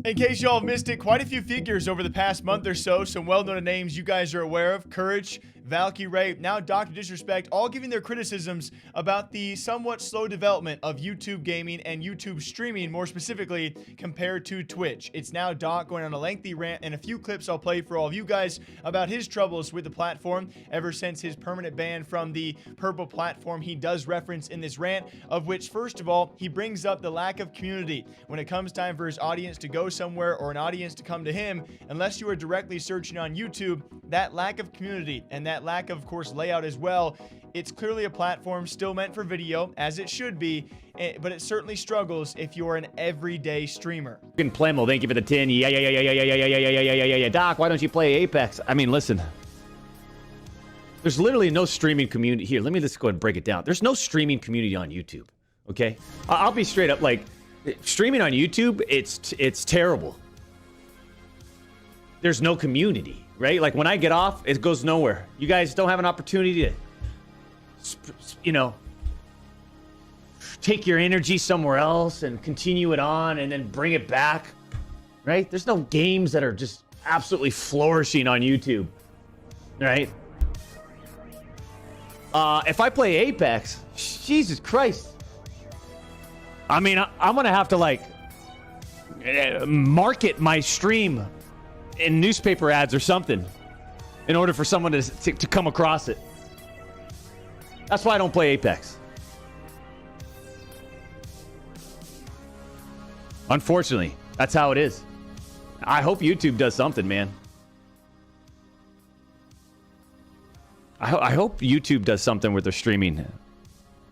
In case y'all missed it, quite a few figures over the past month or so. Some well-known names you guys are aware of. Courage, Valkyrae, now Dr. Disrespect, all giving their criticisms about the somewhat slow development of YouTube gaming and YouTube streaming, more specifically, compared to Twitch. It's now Doc going on a lengthy rant and a few clips I'll play for all of you guys about his troubles with the platform ever since his permanent ban from the purple platform. He does reference in this rant, of which, first of all, he brings up the lack of community. When it comes time for his audience to go somewhere or an audience to come to him, unless you are directly searching on YouTube, that lack of community and that lack of course layout as well, it's clearly a platform still meant for video, as it should be, but it certainly struggles if you're an everyday streamer. Plemo, thank you for the 10. Yeah. Doc, why don't you play Apex? I mean, listen. There's literally no streaming community here. Let me just go ahead and break it down. There's no streaming community on YouTube. Okay? I'll be straight up, like, streaming on YouTube, it's terrible. There's no community, right? Like, when I get off, it goes nowhere. You guys don't have an opportunity to, you know, take your energy somewhere else and continue it on and then bring it back, right? There's no games that are just absolutely flourishing on YouTube, right? If I play Apex, Jesus Christ. I mean, I'm going to have to, like, market my stream in newspaper ads or something in order for someone to come across it. That's why I don't play Apex. Unfortunately, that's how it is. I hope YouTube does something, man. I hope YouTube does something with their streaming.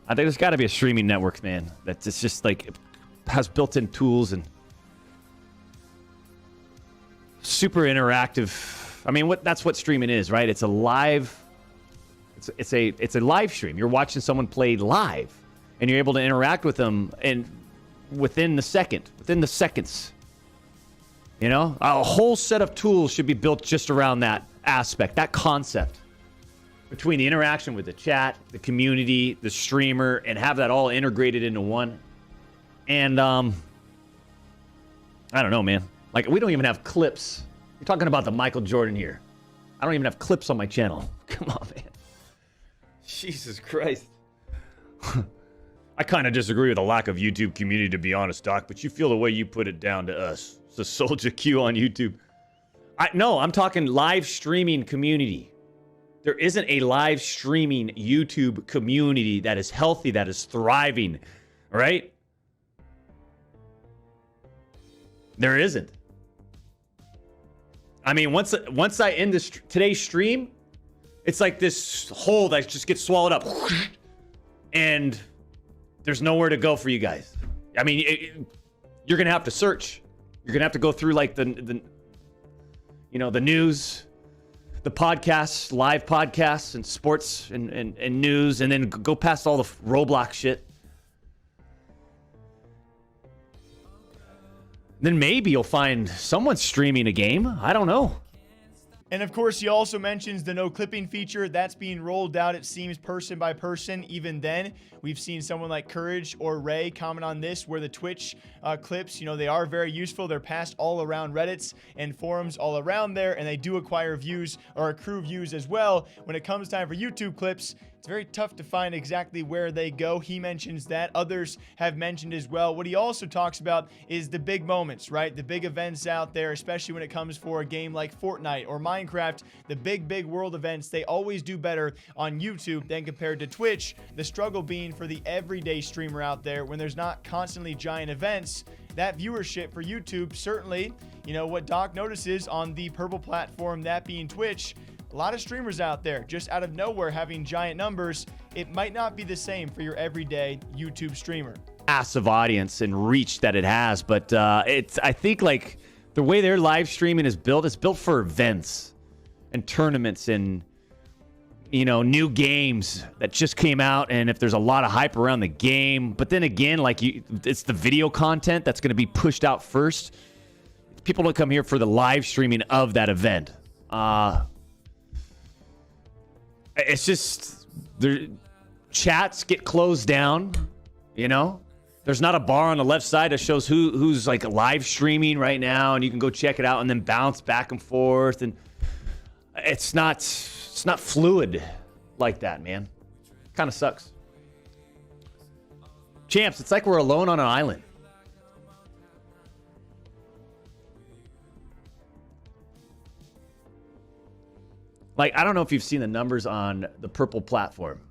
I think there's got to be a streaming network, man, that's just like has built-in tools and super interactive. I mean, that's what streaming is, right? It's a live. It's a live stream. You're watching someone play live, and you're able to interact with them and within the seconds. You know, a whole set of tools should be built just around that aspect, that concept. Between the interaction with the chat, the community, the streamer, and have that all integrated into one. And, I don't know, man. Like, we don't even have clips. You're talking about the Michael Jordan here. I don't even have clips on my channel. Come on, man. Jesus Christ. I kind of disagree with the lack of YouTube community, to be honest, Doc, but you feel the way you put it down to us. It's a Soldier Q on YouTube. No, I'm talking live streaming community. There isn't a live streaming YouTube community that is healthy, that is thriving, right? There isn't. I mean, once I end today's stream, it's like this hole that just gets swallowed up, and there's nowhere to go for you guys. I mean, you're gonna have to search. You're gonna have to go through like the news, the podcasts, live podcasts, and sports and news, and then go past all the Roblox shit. Then maybe you'll find someone streaming a game. I don't know. And of course, he also mentions the no clipping feature that's being rolled out, it seems, person by person. Even then, we've seen someone like Courage or Ray comment on this, where the Twitch clips, you know, they are very useful. They're passed all around Reddits and forums all around there, and they do acquire views or accrue views as well. When it comes time for YouTube clips, it's very tough to find exactly where they go. He mentions that. Others have mentioned as well. What he also talks about is the big moments, right? The big events out there, especially when it comes for a game like Fortnite or Minecraft. The big world events, they always do better on YouTube than compared to Twitch. The struggle being for the everyday streamer out there, when there's not constantly giant events, that viewership for YouTube, certainly, you know, what Doc notices on the purple platform, that being Twitch, a lot of streamers out there just out of nowhere having giant numbers. It might not be the same for your everyday YouTube streamer. Massive audience and reach that it has, but I think like the way their live streaming is built, it's built for events and tournaments and, you know, new games that just came out, and if there's a lot of hype around the game. But then again, like, it's the video content that's going to be pushed out first. People don't come here for the live streaming of that event. It's just, chats get closed down, you know? There's not a bar on the left side that shows who's like live streaming right now, and you can go check it out and then bounce back and forth. And it's not fluid like that, man. Kind of sucks. Champs, it's like we're alone on an island. Like, I don't know if you've seen the numbers on the Purple platform,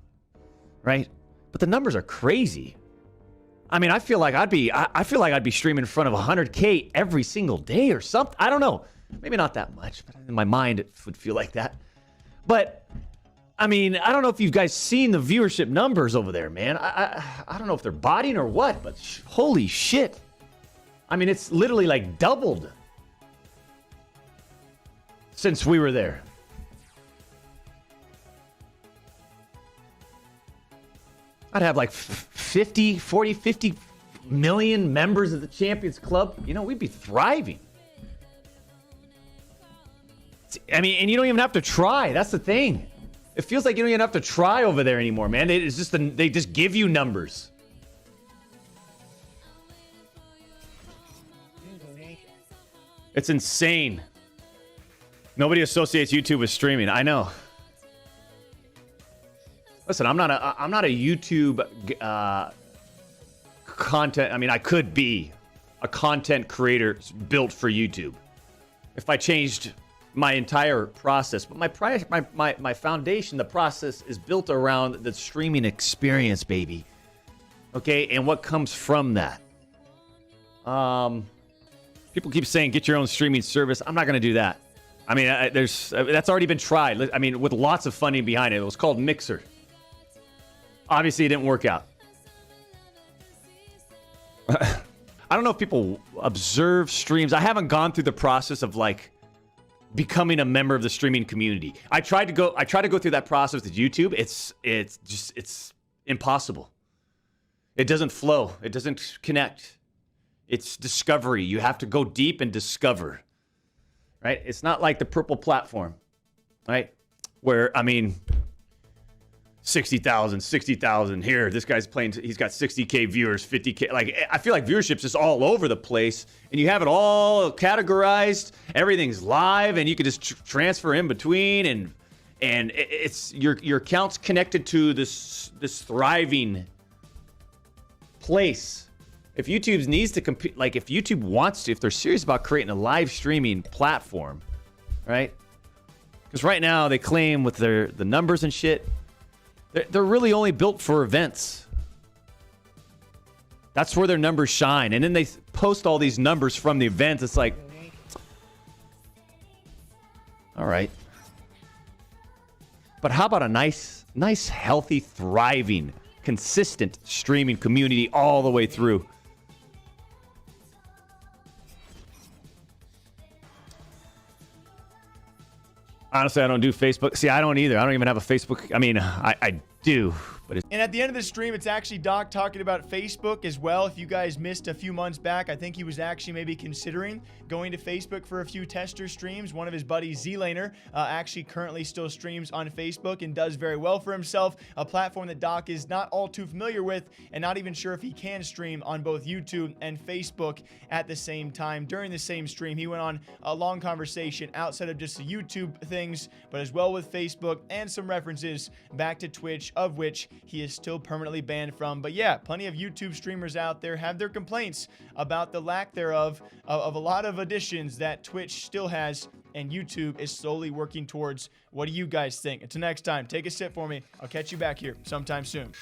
right? But the numbers are crazy. I mean, I feel like I'd be streaming in front of 100K every single day or something. I don't know. Maybe not that much, but in my mind it would feel like that. But I mean, I don't know if you guys seen the viewership numbers over there, man. I don't know if they're botting or what, but holy shit. I mean, it's literally like doubled since we were there. I'd have like 50 million members of the Champions Club. You know, we'd be thriving. I mean, and you don't even have to try. That's the thing. It feels like you don't even have to try over there anymore, man. They just give you numbers. It's insane. Nobody associates YouTube with streaming. I know. Listen, I'm not a YouTube content. I mean, I could be a content creator built for YouTube if I changed my entire process. But my foundation, the process, is built around the streaming experience, baby. Okay, and what comes from that? People keep saying get your own streaming service. I'm not going to do that. I mean, that's already been tried. I mean, with lots of funding behind it. It was called Mixer. Obviously, it didn't work out. I don't know if people observe streams. I haven't gone through the process of like becoming a member of the streaming community. I tried to go through that process with YouTube. It's impossible. It doesn't flow. It doesn't connect. It's discovery. You have to go deep and discover. Right? It's not like the Purple platform, right? Where, I mean, 60,000 here. This guy's playing, he's got 60K viewers, 50K. Like, I feel like viewership's just all over the place, and you have it all categorized. Everything's live, and you can just transfer in between, and it's your account's connected to this thriving place. If YouTube needs to compete, like if YouTube wants to, if they're serious about creating a live streaming platform, right? Because right now they claim with the numbers and shit, they're really only built for events. That's where their numbers shine. And then they post all these numbers from the events. It's like, all right. But how about a nice, healthy, thriving, consistent streaming community all the way through? Honestly, I don't do Facebook. See, I don't either. I don't even have a Facebook. I mean, I do, but it's... And at the end of the stream, it's actually Doc talking about Facebook as well. If you guys missed a few months back, I think he was actually maybe considering going to Facebook for a few tester streams. One of his buddies, Z-Laner, actually currently still streams on Facebook and does very well for himself. A platform that Doc is not all too familiar with and not even sure if he can stream on both YouTube and Facebook at the same time. During the same stream, he went on a long conversation outside of just the YouTube things, but as well with Facebook and some references back to Twitch, of which he is still permanently banned from. But yeah, plenty of YouTube streamers out there have their complaints about the lack thereof of a lot of additions that Twitch still has, and YouTube is slowly working towards. What do you guys think? Until next time, take a sip for me. I'll catch you back here sometime soon.